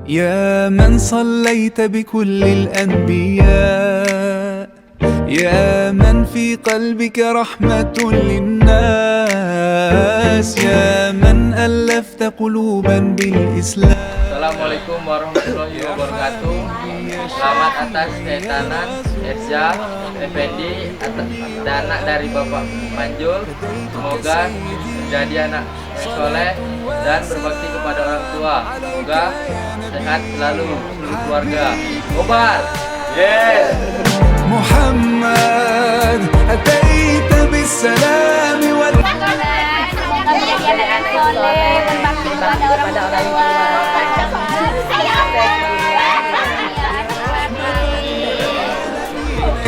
يا من صليت بكل الأنبياء، يا من في قلبك رحمة للناس، يا من ألفت قلوبا بالإسلام. Assalamualaikum warahmatullahi wabarakatuh. Selamat atas kehitanan Erza Effendi dan anak dari Bapak Manjul. Semoga menjadi anak soleh dan berbakti kepada orang tua. Semoga sehat selalu seluruh keluarga. Kobar. Yes. Muhammad ataita bisalam wal menjadi anak soleh, berbakti kepada orang tua.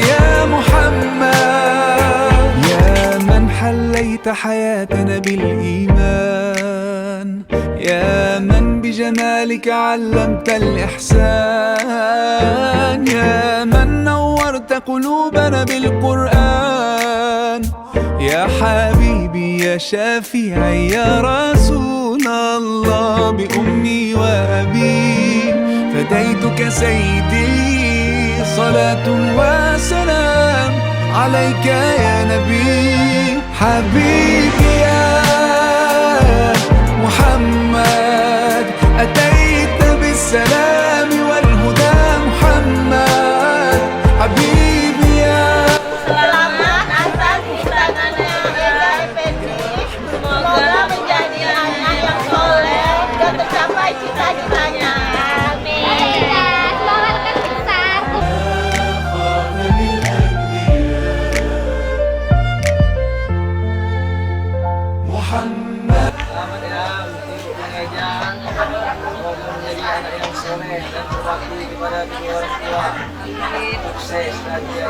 يا محمد يا من حليت حياتنا بالإيمان، يا من بجمالك علمت الإحسان، يا من نورت قلوبنا بالقرآن، يا حبيبي يا شافعي يا رسول الله، بأمي وأبي فديتك سيدي، صلاة وسلام عليك يا نبي حبيبي يا محمد، أتيت بالسلام والهدى محمد حبيبي يا. Selamat atas kehitanan Erza Effendi. Semoga menjadi anak yang soleh dan tercapai cita-citanya. Amin. Semangat besar. Muhammad. Selamat ya untuk mengajar. Semoga menjadi anak yang soleh dan berbakti kepada kedua orang tua. Sukses saja.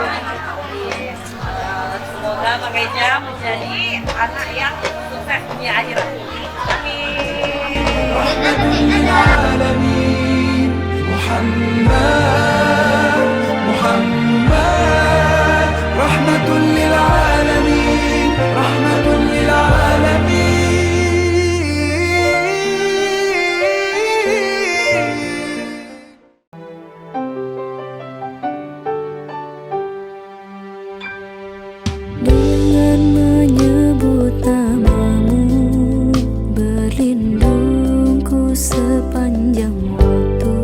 Semoga Bang Eja menjadi anak yang sukses dunia akhirat. Amin. العالمين محمد محمد رحمة للعالمين رحمة للعالمين. Dengan menyebut namamu, berlindungku sepanjang waktu,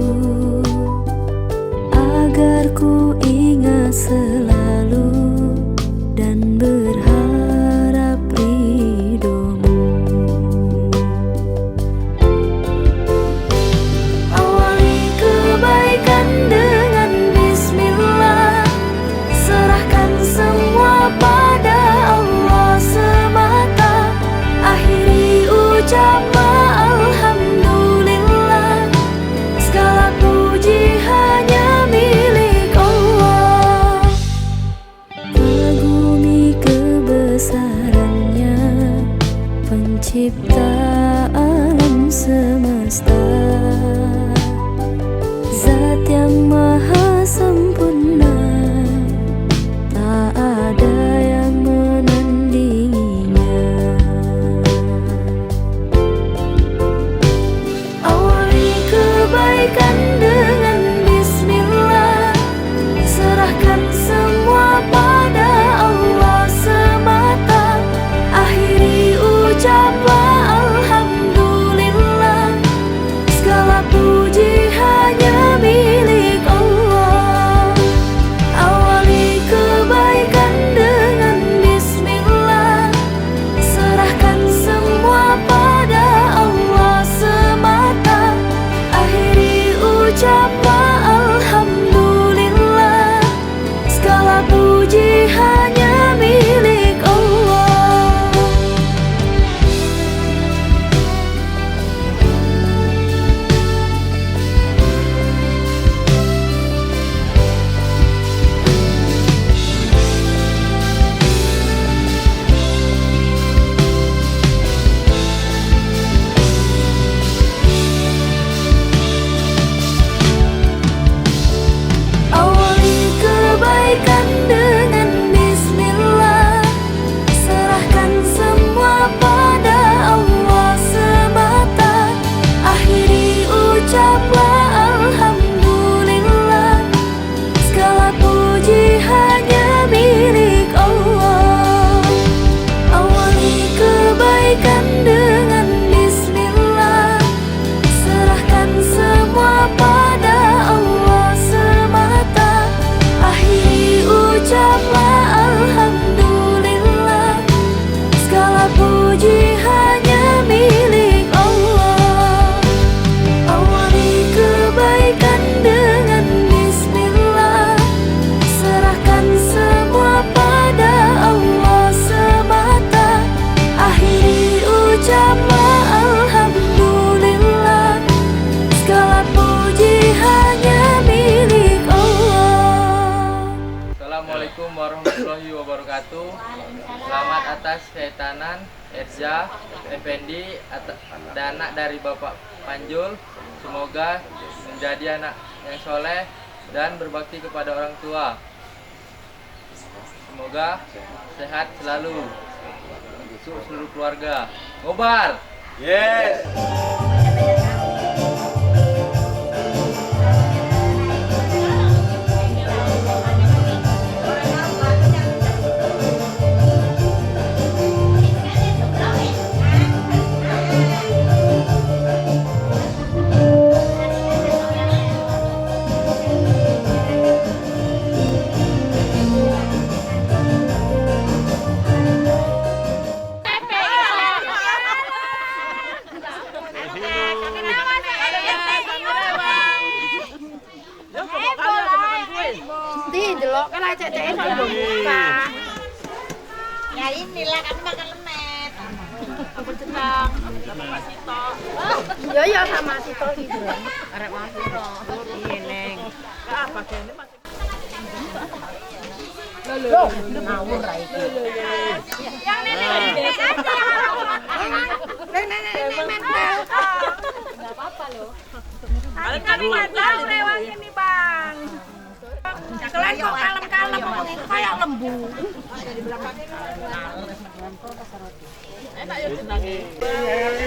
agar ku ingat selalu dan berharap ridhomu. Awali kebaikan dengan bismillah, serahkan semua pada Allah semata, akhiri ucapan alhamdulillah, segala puji hanya milik Allah. Kagumi kebesarannya, pencipta alam semesta, zat yang maha sempurna, tak ada yang menandinginya. Awali kebaikan dengan bismillah, serahkan semua pada Allah semata, akhiri ucapan alhamdulillah, segala puji hanya milik Allah. wabarakatuh. Selamat atas kehitanan Erza Effendi dan anak dari Bapak Panjul. Semoga menjadi anak yang soleh dan berbakti kepada orang tua. Semoga sehat selalu untuk seluruh keluarga. Ngobar. Yes. Delok kan aja cek sama buka. Ya inilah kan makan lemet. Apa jenang? Sama Sito. Ya ya sama Sito gitu. Arek Mas Sito. Iya, Neng. Apa kene masih Loh, ngawur ra iki. Yang nenek aja. Nenek mental. Enggak apa-apa loh. Kali tahu rewang ini, Bang. Kalian kok kalem-kalem ngomongin kayak lembu. Enak ya jenenge.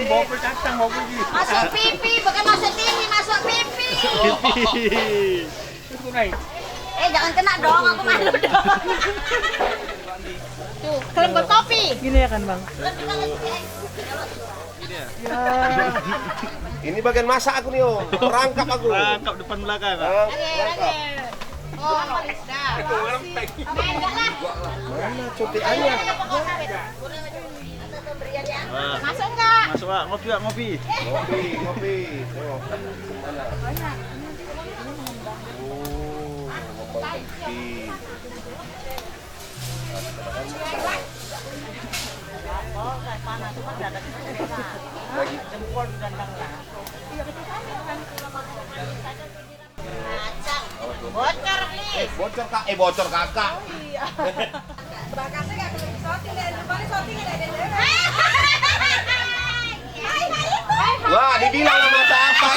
Bawa kacang mau pergi. Masuk pipi, bukan masuk TV, masuk pipi. Itu naik. Jangan kena dong, aku malu dong. Tuh, kelembut kopi. Gini ya kan, Bang? Ini bagian masak aku nih, Om. Rangkap aku. Rangkap depan belakang. Oh, dah. Mana coteannya? Masuk enggak? Masuk, Pak. Ngopi, Pak, ngopi. Ngopi. Tengok. Mana? Oh, ngomong kopi. Lagi jempol dandang lah. Bocor nih. Bocor kak, bocor kakak. Oh iya. Bakasnya gak kelihatan shooting deh, depannya shooting deh. Wah, dibilang sama siapa?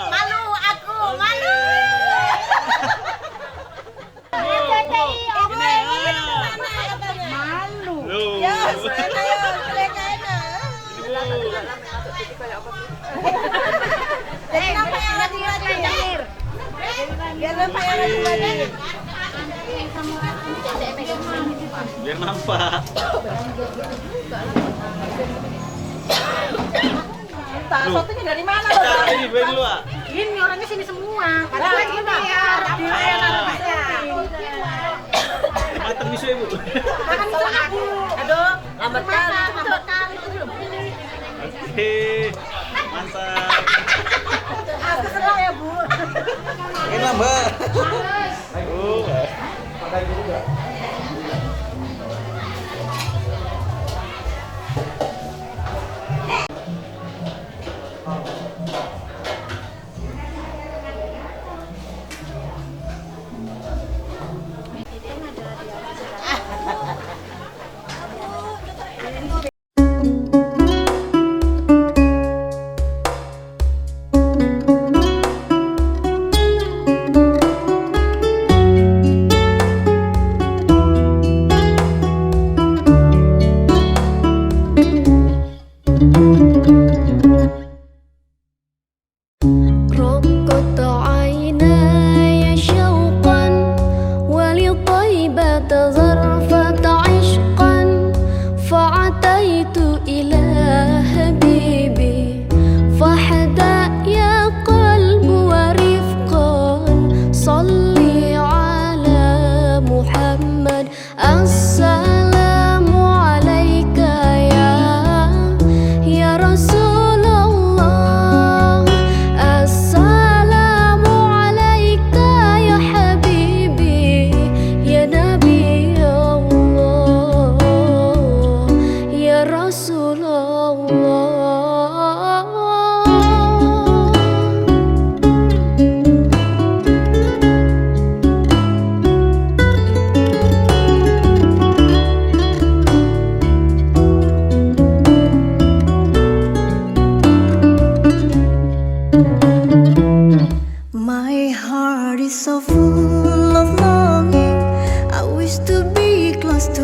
Malu aku, malu. Malu. Ya, jadi apa yang lagi belajar? Biar apa yang lagi belajar? Biar nampak. Pak, sotonya dari mana? Ini gue dulu, Pak. Ini orangnya sini semua. Padahal ini biar Matang bisu, Ibu. makan itu aku. Aduh, lambat kali. Oke. Mantap. Aku senang ya, Bu. Enak, Mbak.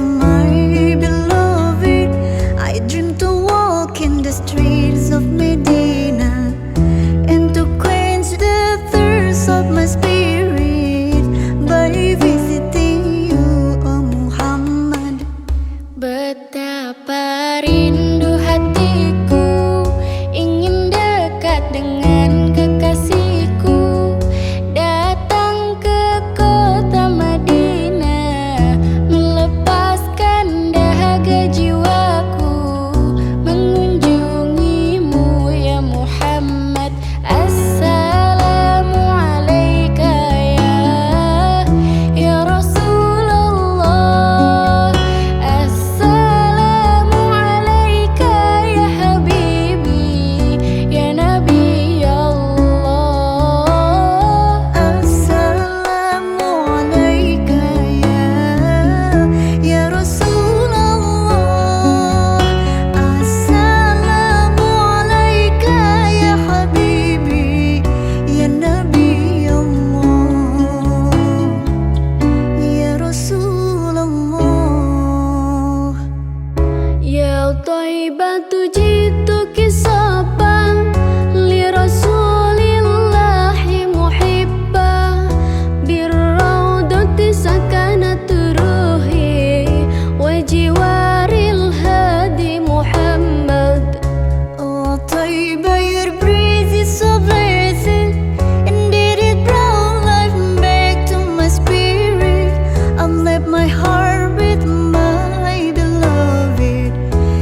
to my beloved. I dream to walk in the streets of Medina and to quench the thirst of my spirit by visiting you, oh Muhammad. Betapa rindu hatiku ingin dekat dengan kekasihku, datang ke kota Madinah, melepaskan dahaga jiwaku, mengunjungimu ya Muhammad. Assalamu alaika ya Rasulullah, assalamu alaika ya habibi ya Nabi Allah. Assalamu alaika ya Rasulullah, assalamu alaika ya habibi ya Nabi Allah, ya Rasulullah. Ya Thaibatu jituki saban li Rasulillahi muhibba, birraudati sakanat ruhi wa jiwaril hadi Muhammad. Oh Thaibah, your breeze is so blessed, indeed it brought life back to my spirit. I've left my heart with my beloved,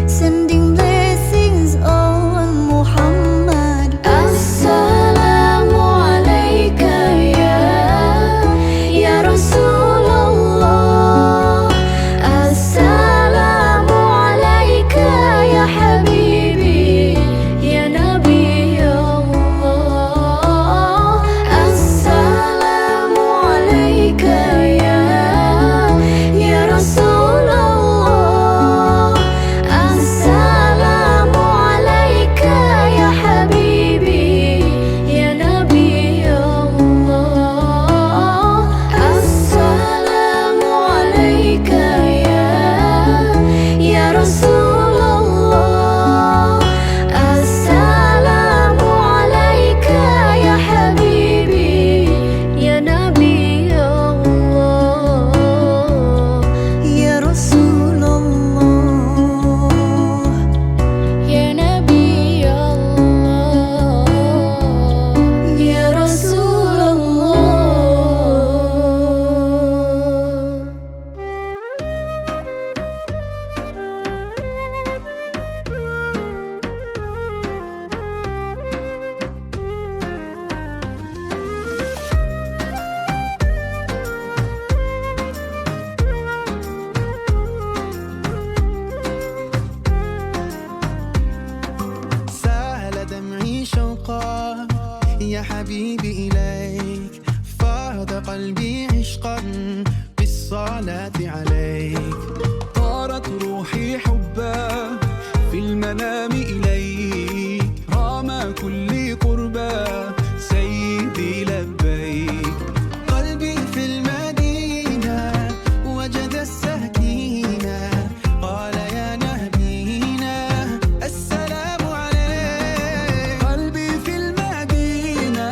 sending blessings on Muhammad. Assalamu alaika ya Rasulullah, assalamu alaika ya habibi ya Nabi Allah. Assalamu alaika ya Rasulullah, assalamu alaika ya habibi ya Nabi Allah. Assalamu alaika ya Rasulullah, assalamu alaika ya habibi ya Nabi Allah, ya Rasulullah, ya Nabi Allah, ya Rasulullah. سال دمعي شوقا يا حبيبي إليك، فاض قلبي عشقا بالصلاة عليك، طارت روحي حبا في المنام إليك، رام كل قربا سيدي لبيك. قلبي في المدينة وجد السكينة، قال يا نبينا السلام عليك. قلبي في المدينة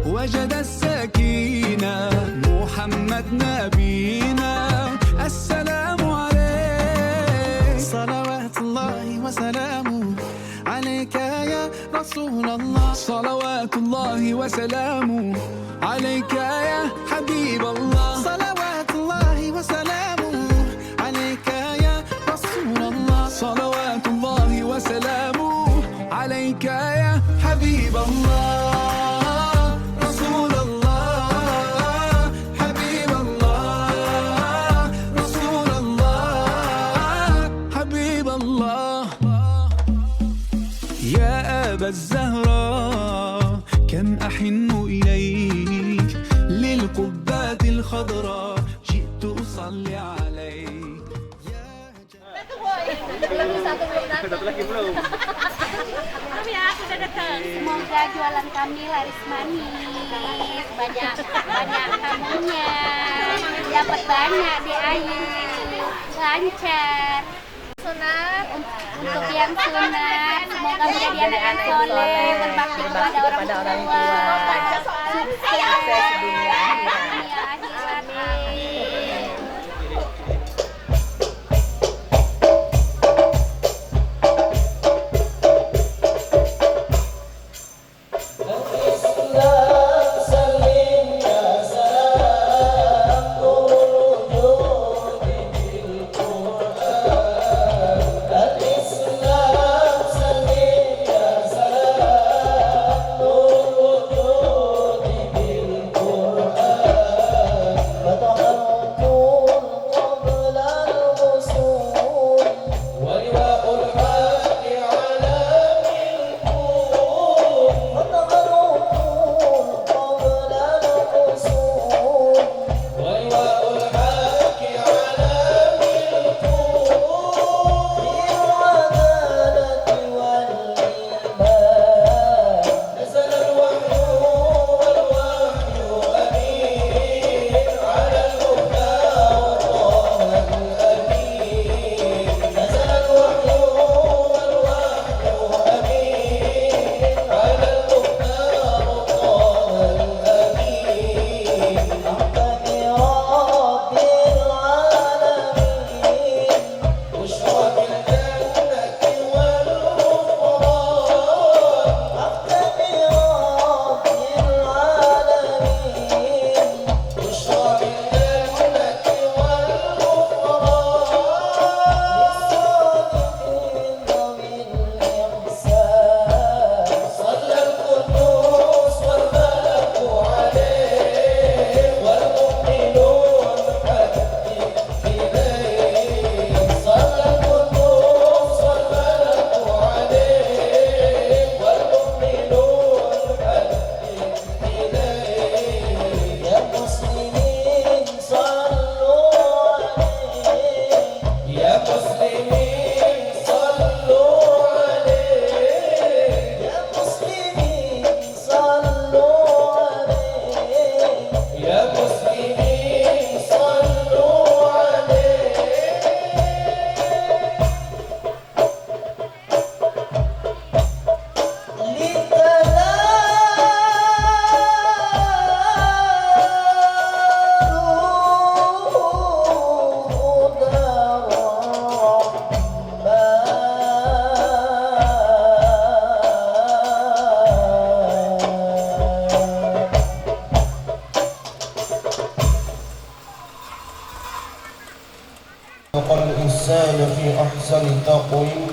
وجد السكينة، محمد نبينا السلام عليك. صلوات الله وسلامه عليك يا رسول الله، صلوات الله وسلامه عليك يا حبيب الله، صلوات الله وسلامه عليك يا رسول الله، صلوات الله وسلامه عليك يا حبيب الله، رسول الله، حبيب الله، رسول الله، حبيب الله. يا أبا الزهراء كم أحن إليك، للقبات الخضراء جئت أصلي عليك. Satu lagi belum. Belum ya, sudah datang. Semoga jualan kami laris manis, banyak tamunya, dapat banyak di air. lancar. Sunat untuk yang sunat semoga menjadi anak yang soleh, berbakti kepada orang tua, sukses dunia akhirat. الإنسان في أحسن تقويم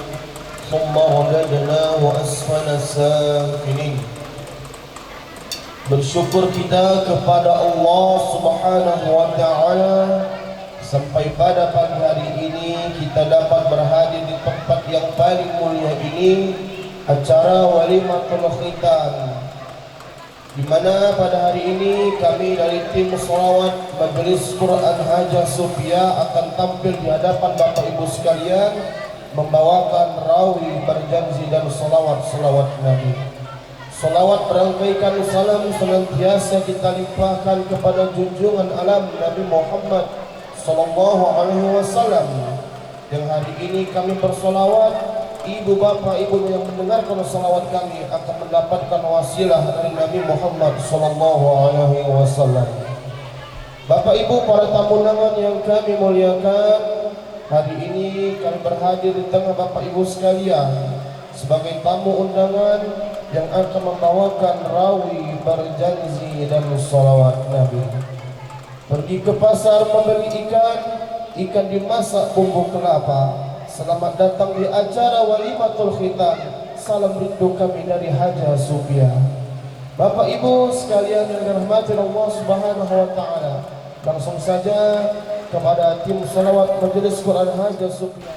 ثم رددناه أسفل سافلين. Bersyukur kita kepada Allah Subhanahu wa Ta'ala sampai pada pagi hari ini kita dapat berhadir di tempat yang paling mulia ini, acara Walimatul Khitan, di mana pada hari ini kami dari tim Sholawat Majelis Quran Haja Sufia akan tampil di hadapan Bapak Ibu sekalian membawakan rawi berjanji dan salawat Nabi. Salawat berangkaikan salam senantiasa kita limpahkan kepada junjungan alam Nabi Muhammad sallallahu alaihi wasallam. Yang hari ini kami bersolawat, ibu bapak ibu yang mendengarkan salawat kami akan mendapatkan wasilah dari Nabi Muhammad sallallahu alaihi wasallam. Bapak ibu para tamu undangan yang kami muliakan, hari ini kami berhadir di tengah bapak ibu sekalian sebagai tamu undangan yang akan membawakan rawi berjanji dan salawat Nabi. Pergi ke pasar membeli ikan dimasak bumbu kelapa. Selamat datang di acara Walimatul Khitan. Salam rindu kami dari Haja Sufia. Bapak Ibu sekalian yang dirahmati Allah Subhanahu wa Ta'ala, langsung saja kepada tim salawat Majelis Quran Haja Sufia.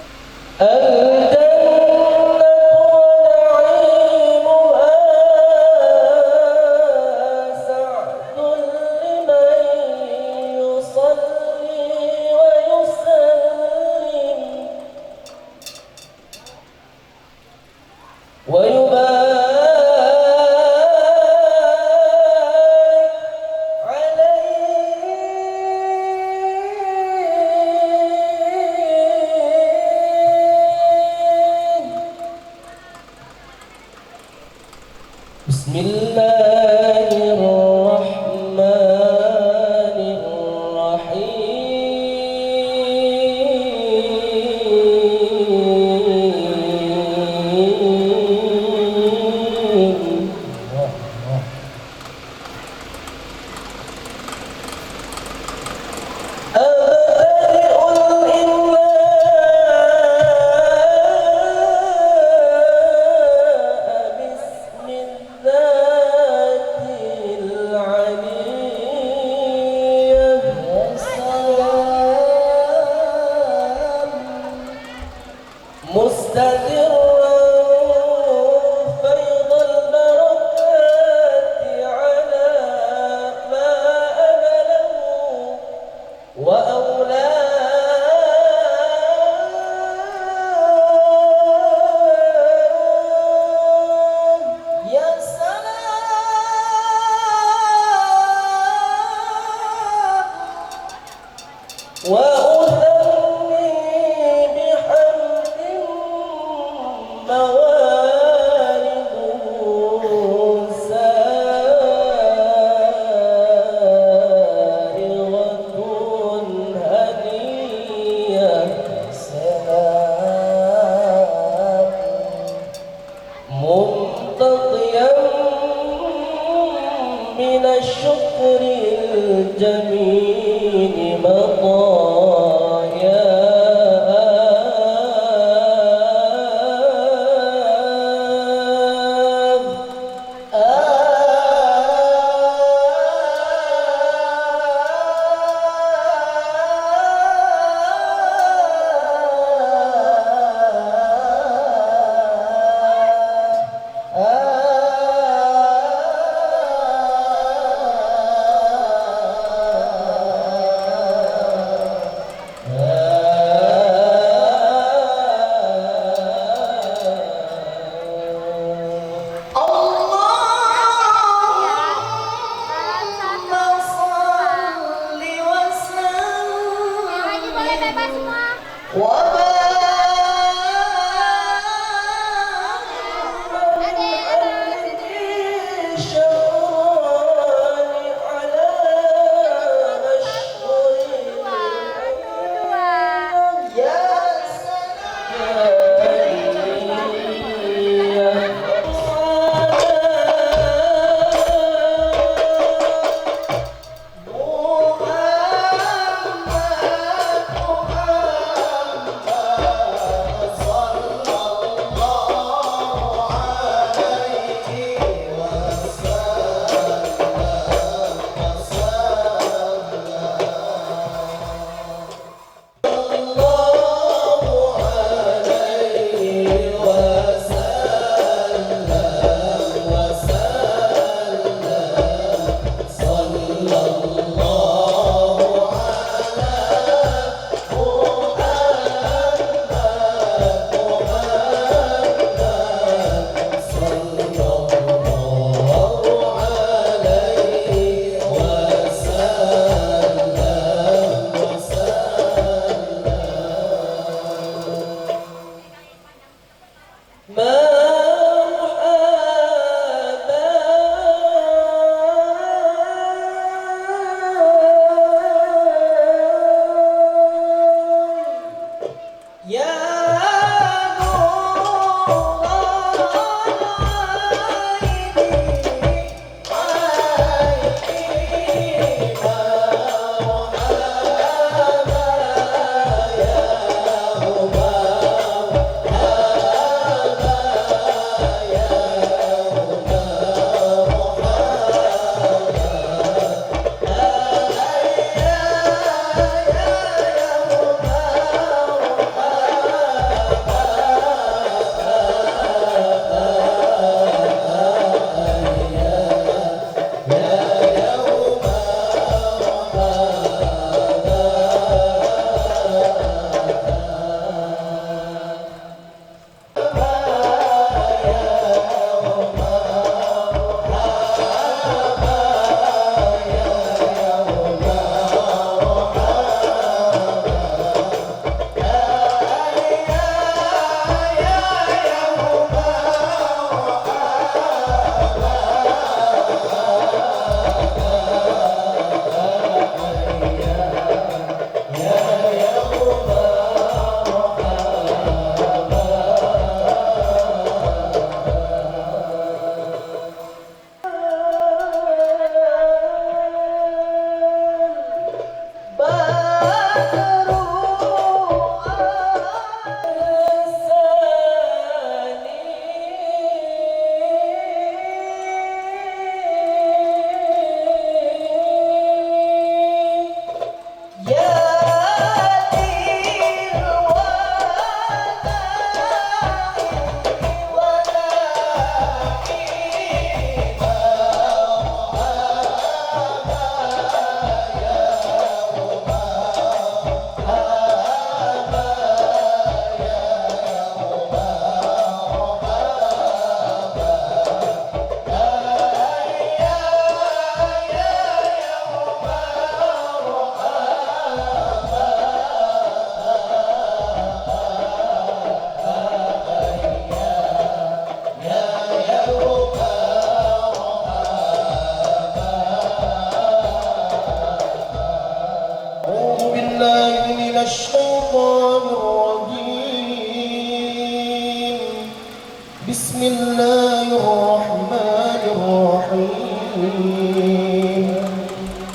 بسم الله الرحمن الرحيم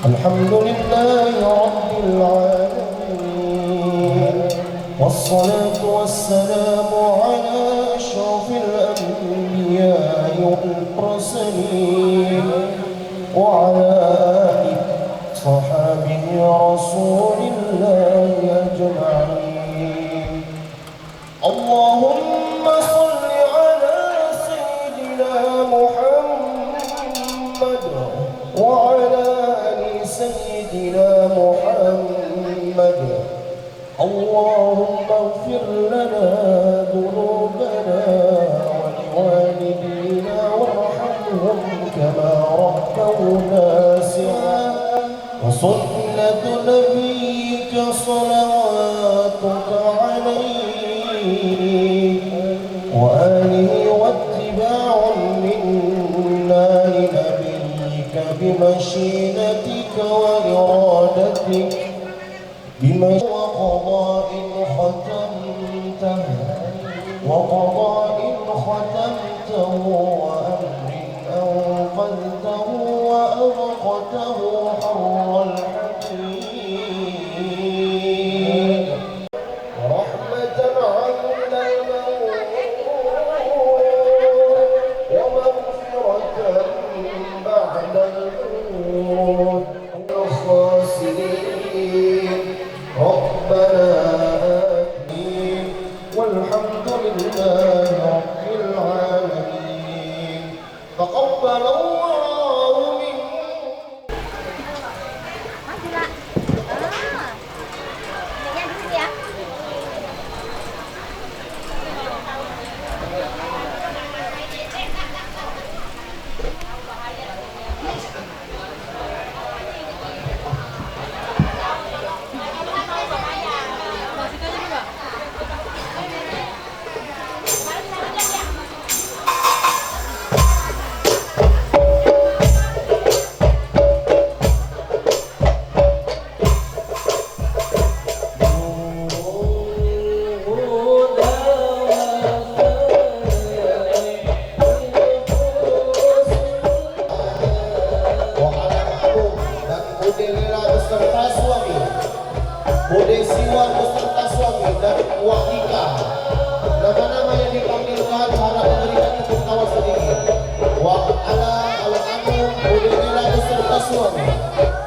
الحمد لله رب العالمين والصلاة والسلام على أشرف الأنبياء والمرسلين وعلى آله صحابه رسول الله أجمعين اللهم صل على سيدنا محمد وعلى آل سيدنا محمد اللهم اغفر لنا ذنوبنا ولوالدينا وارحمهم كما ربونا صغارا وسنة نبيك صلواتك عليه وآله واتباع منا لنبيك بمشيئتك وإرادتك وقضاء ختمته وأمر أنقذته وأبقته حر الحديد ورحمة عند الموت ومغفرة بعد الموت الخاسرين ربنا آمين والحمد لله رب العالمين تقبل الله منا beserta suami, Bude Siwan beserta suami dan Wak Ika. Nama-nama yang dipanggilkan harap memberikan tepuk tangan sedikit. Wak Ala, Ala Anu, Bude Nila beserta suami,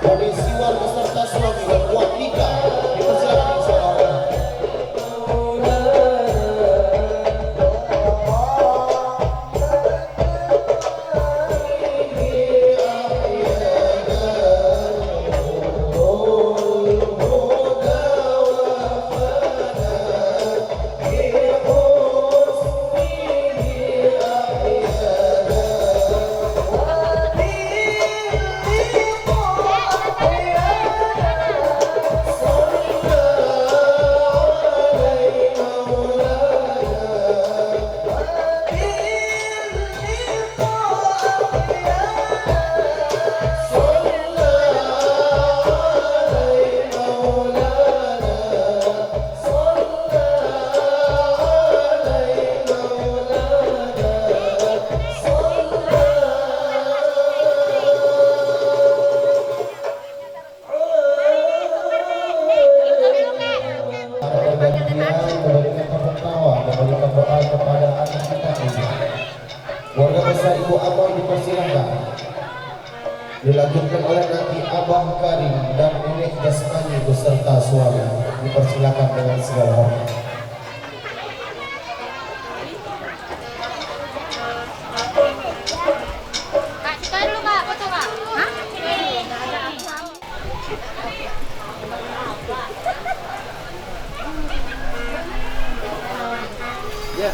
Bude Siwan beserta suami dan Wak Ika. Dipersilakan insyaallah. Warga besar Ibu Abah dipersilahkan. Dilanjutkan oleh nanti Abah Karim dan Nenek Jasmani beserta suami. Dipersilahkan dengan segala hormat. Kak, kita dulu Kak, foto Kak. Hah? Ya.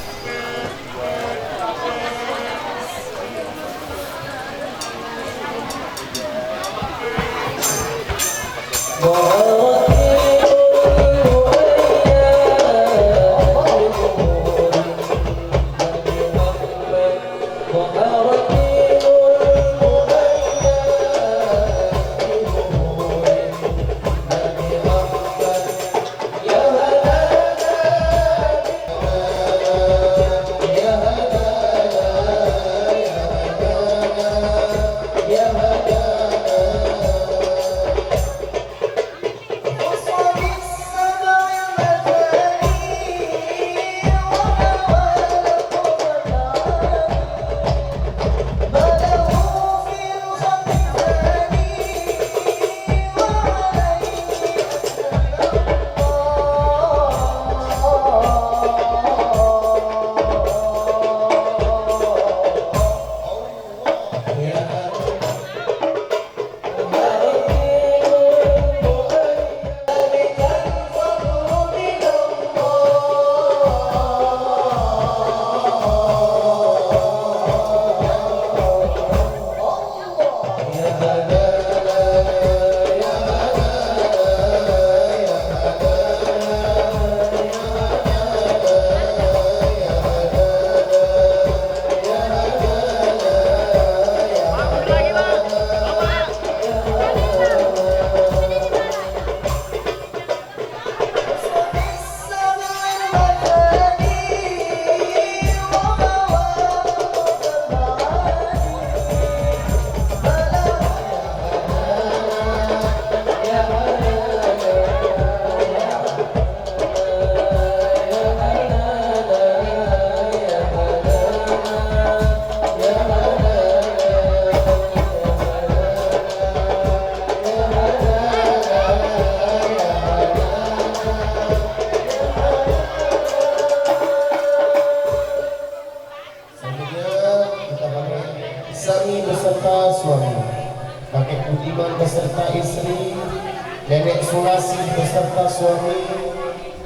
Nenek Sulasi beserta suami,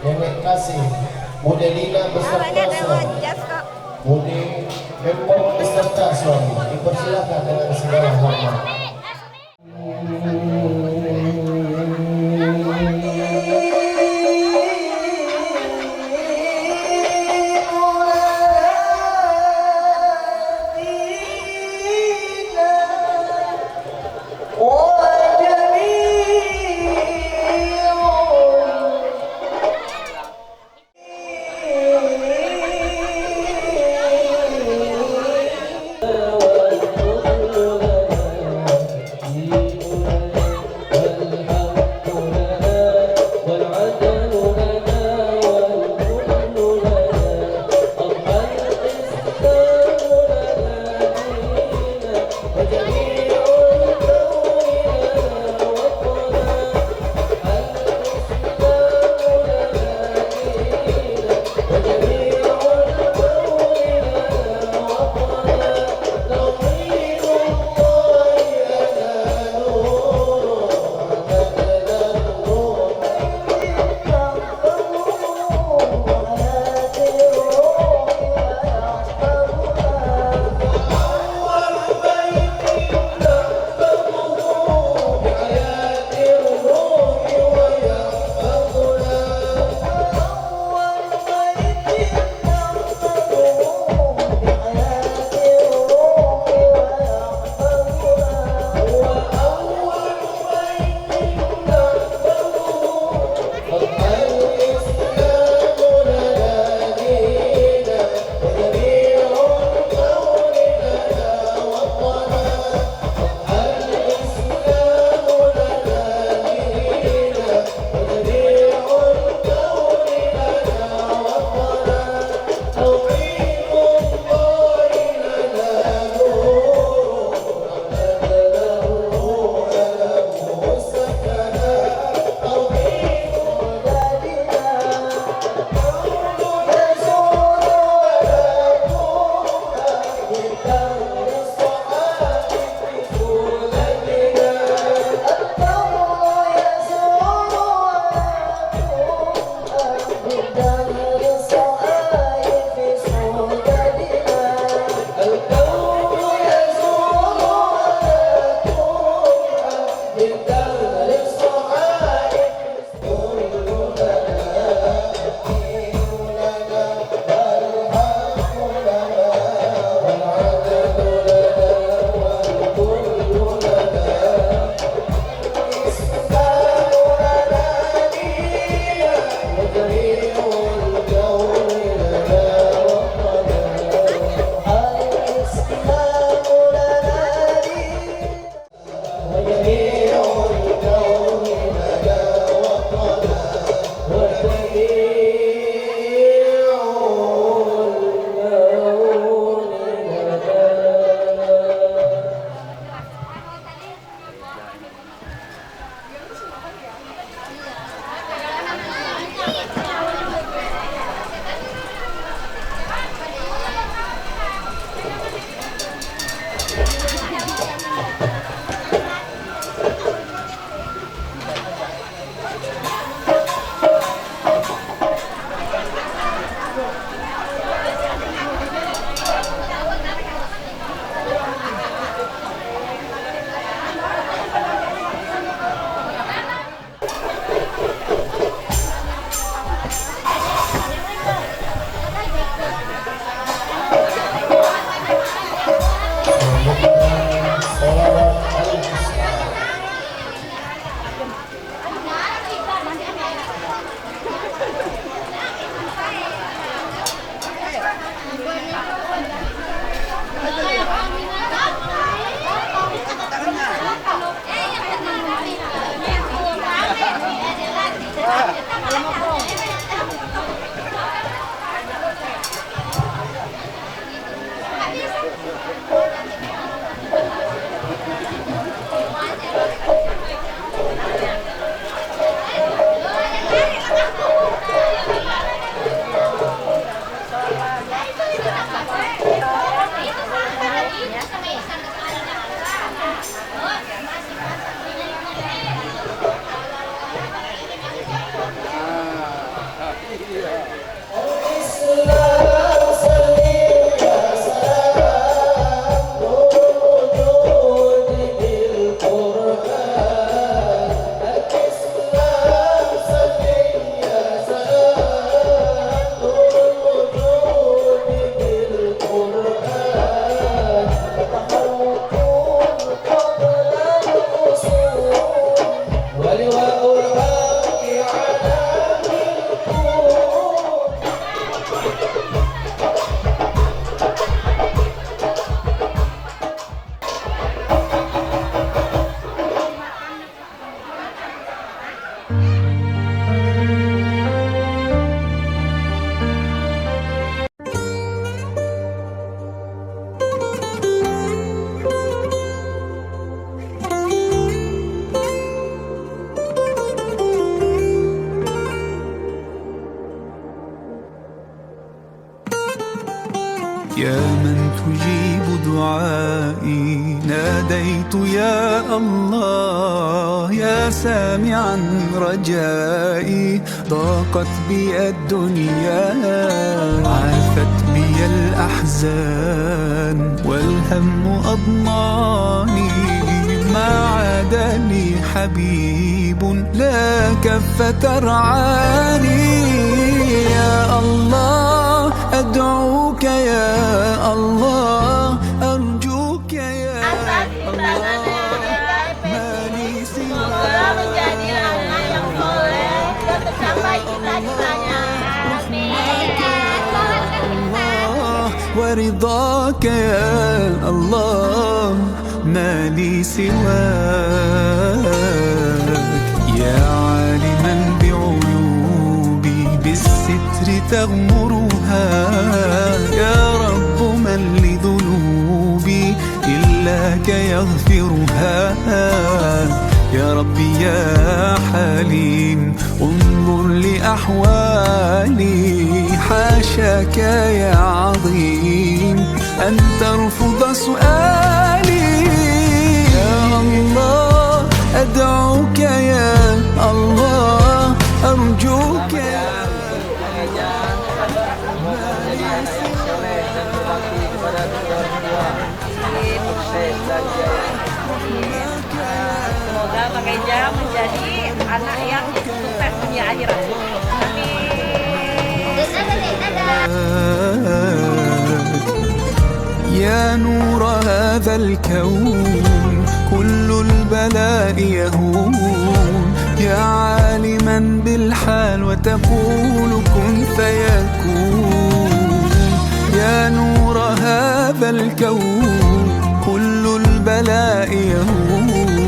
Nenek Kasih, Bude Lina beserta suami, Bude Empok beserta suami. Dipersilakan dengan segala hormat. يا من تجيب دعائي ناديت يا الله يا سامعا رجائي ضاقت بي الدنيا عافت بي الأحزان والهم أضناني ما عاد لي حبيب لا كف ترعاني يا الله أدعوك يا الله أرجوك يا الله ما لي Semoga menjadi anak yang soleh dan tercapai cita-citanya. الله ورضاك يا الله ما لي سواك يا عالما بعيوبي بالستر تغمرها يا رب من لذنوبي إلاك يغفرها يا ربي يا حليم انظر لأحوالي حاشاك يا عظيم أن ترفض سؤالي يا الله أدعوك يا الله أرجوك يا Semoga Bang Eja menjadi anak yang sukses dunia akhirat. يا نور هذا الكون كل البلاء يهون يا عالما بالحال وتقول كن فيكون يا نور هذا الكون كل البلاء يهون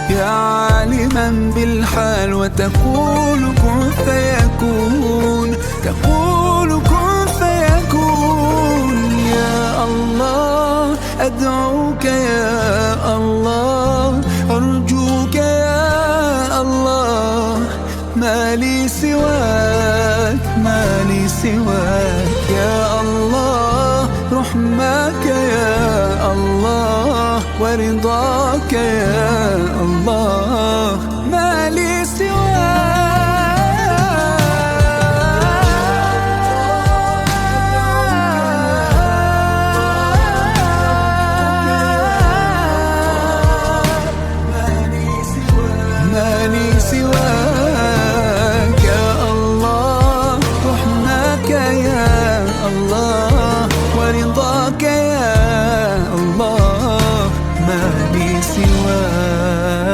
يا عالما بالحال وتقول كن فيكون تقول كن فيكون يا الله أدعوك يا الله أرجوك يا الله ما لي سواك ما لي سواك يا الله رحمك يا الله ورضاك يا الله ما لي سواك يا الله رحمك يا الله ورضاك يا الله ما لي سواك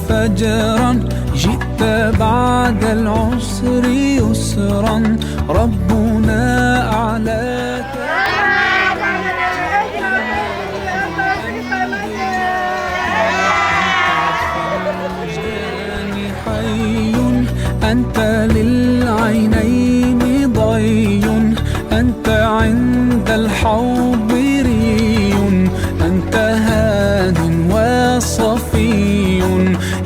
فجرا جئت بعد العسر يسرا ربنا أعلاك حي أنت للعينين ضي أنت عند الحوض ري أنت هاد وصفي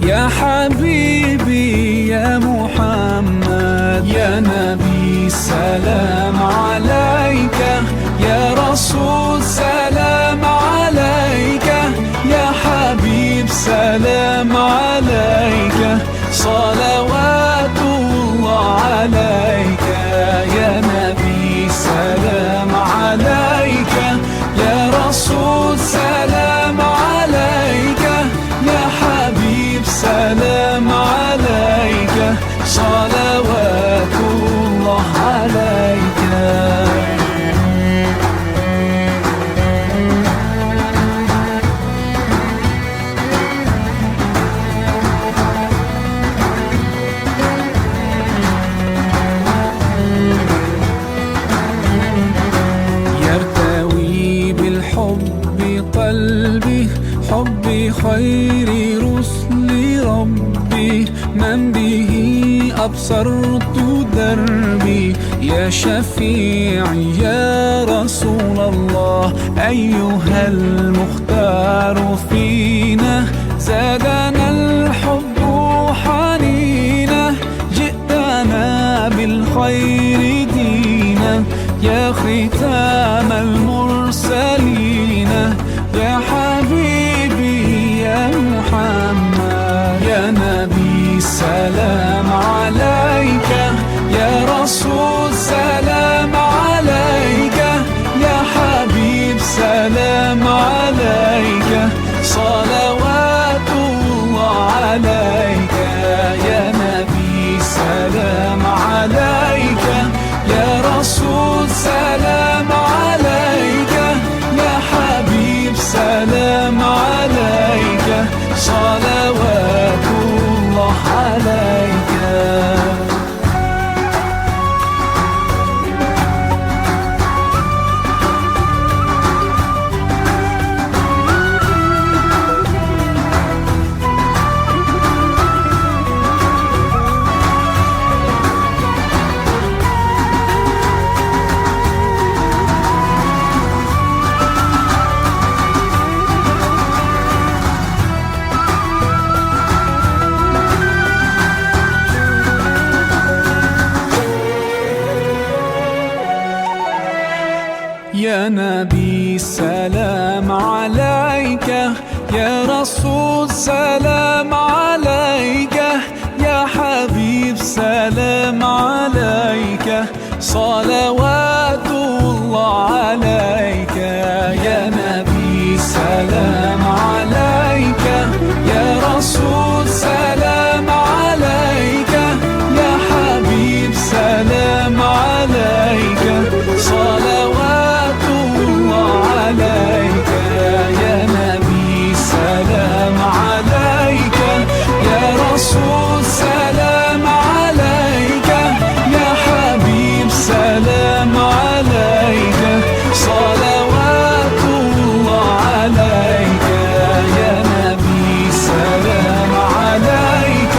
يا حبيبي يا محمد يا نبي سلام عليك يا رسول سلام عليك يا حبيب سلام عليك صلوات الله عليك يا نبي سلام عليك يا رسول سلام عليك يا حبيب سلام عليك صلوات الله عليك من به أبصرت دربي يا شفيعي يا رسول الله أيها المختار فينا زادنا الحب حنينا جئتنا بالخير دينا يا ختام المرسلين يا حبيبي يا محمد يا نبي سلام عليك يا رسول سلام عليك يا حبيب سلام عليك صلوات الله عليك يا نبي سلام عليك يا رسول سلام عليك يا حبيب سلام عليك صلوات الله عليك يا نبي سلام عليك يا رسول سلام عليك يا حبيب سلام عليك صلوات الله عليك يا نبي سلام عليك يا رسول سلام عليك يا حبيب سلام عليك صلوات الله عليك يا نبي سلام عليك يا رسول سلام عليك يا حبيب سلام عليك صلوات الله عليك يا نبي سلام عليك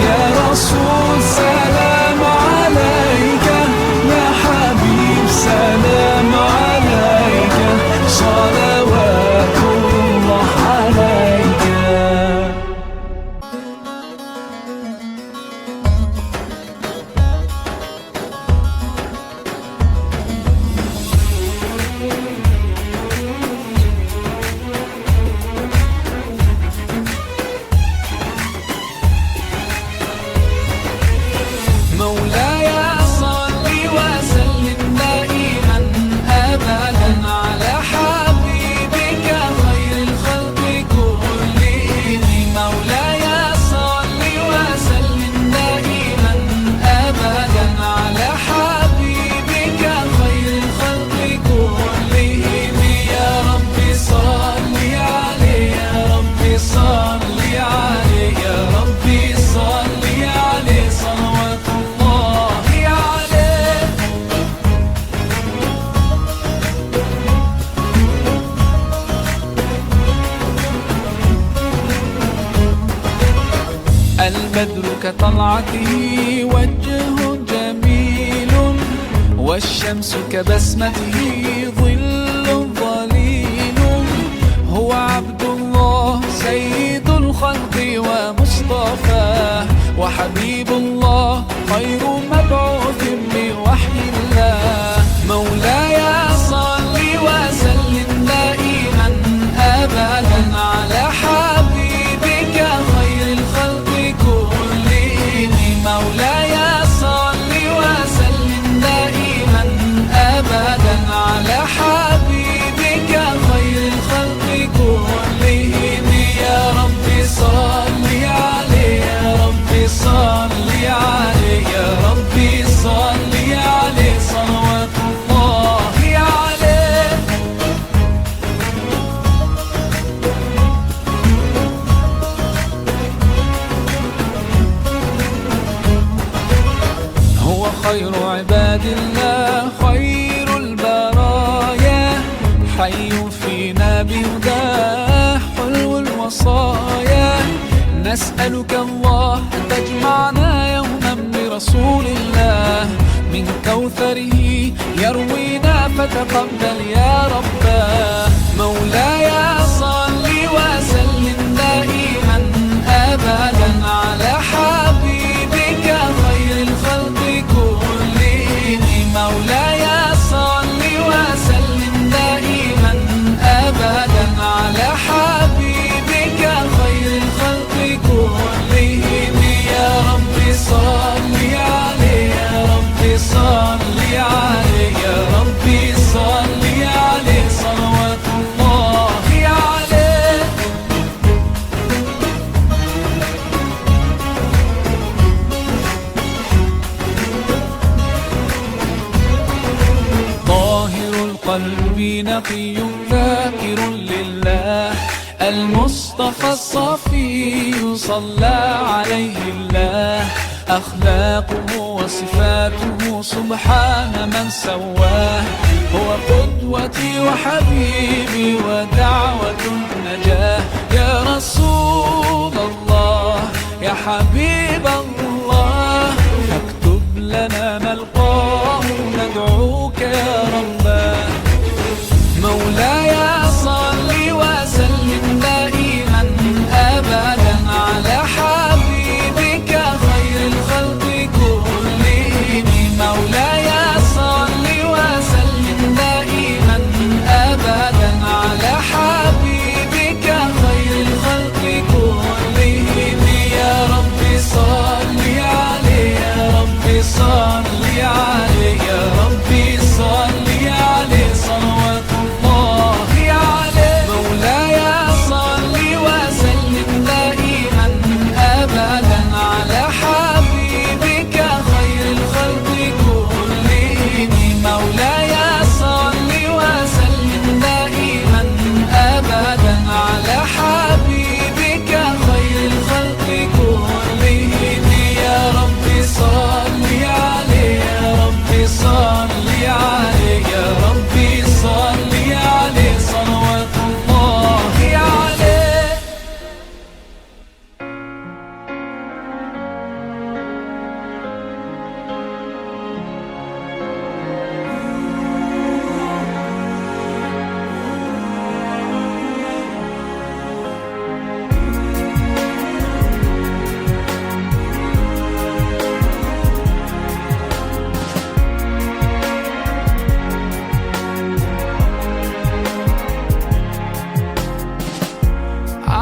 يا رسول سلام عليك يا حبيب سلام عليك صلوات الله عليك مولاي صل وسلم دائما أبدا على حبيبك خير الخلق كلهم مولاي صل وسلم دائما أبدا على حبيبك خير الخلق كلهم يا رب صل عليه يا رب صل عليه يا رب صل عليه صلوات الله عليه البدر كطلعته وجه جميل والشمس كبسمته ظل ظليل هو عبد الله سيد الخلق ومصطفاه وحبيب الله خير مبعوث بوحي الله مولاي صل وسلم دائما أبدا على حبيبك خير الخلق كلهم مولاي صل وسلم دائما أبدا على حبيبك خير الخلق كلهم يا رب صل عليه يا رب صل عليه يا رب نسألك الله أن تجمعنا يوما برسول الله من كوثره يروينا فتقبل يا رباه. مولاي صل وسلم دائما أبدا على حبيبك خير الخلق كلهم. مولاي صل وسلم دائما أبدا على حبيبك خير الخلق كلهم. يا رب صل عليه يا رب صل عليه يا رب صل عليه صلوات الله عليه. طاهر القلب نقي ذاكر لله المصطفى الصفي صلى عليه الله. أخلاقه وصفاته سبحان من سواه. هو قدوتي وحبيبي ودعوة النجاة. يا رسول الله يا حبيب الله فاكتب لنا نلقاه ندعوك يا رباه. مولاي صل وسلم دائما أبدا على حبيبك خير الخلق كلهم. مولاي صل وسلم دائما أبدا على حبيبك خير الخلق كلهم. يا رب صل عليه يا رب صل عليه يا رب صل عليه صلوات الله عليه. مولاي صل وسلم دائما أبدا على حبيبك خير الخلق كلهم. مولاي صل وسلم دائما أبدا على حبيبك خير الخلق كلهم. يا رب صل عليه يا رب صل عليه يا رب صل عليه صلوات الله عليه.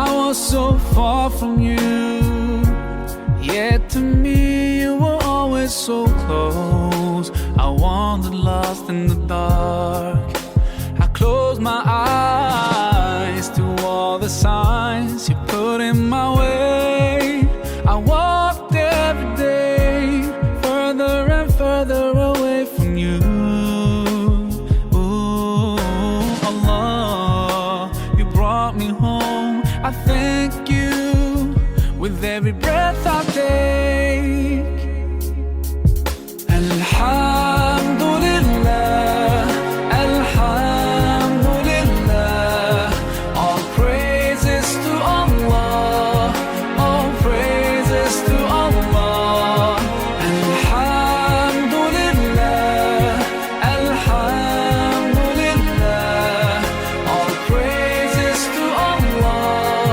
I was so far from you, yet to me you were always so close. I wandered lost in the dark. I closed my eyes to all the signs you put in my way. I walked every day further and further away from you. Ooh, Allah, you brought me home. I thank you with every breath I take. Alhamdulillah, Alhamdulillah. All praises to Allah, all praises to Allah. Alhamdulillah, Alhamdulillah. All praises to Allah,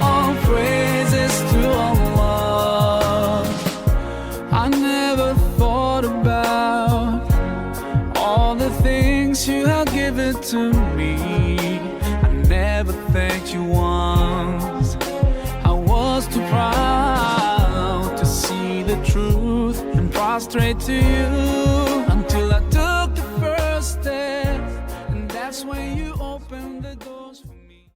all praises to Allah. I never thought about all the things you have given to me. I never thanked you once. I was too proud to see the truth and prostrate to you until I took the first step, and that's when you opened the door.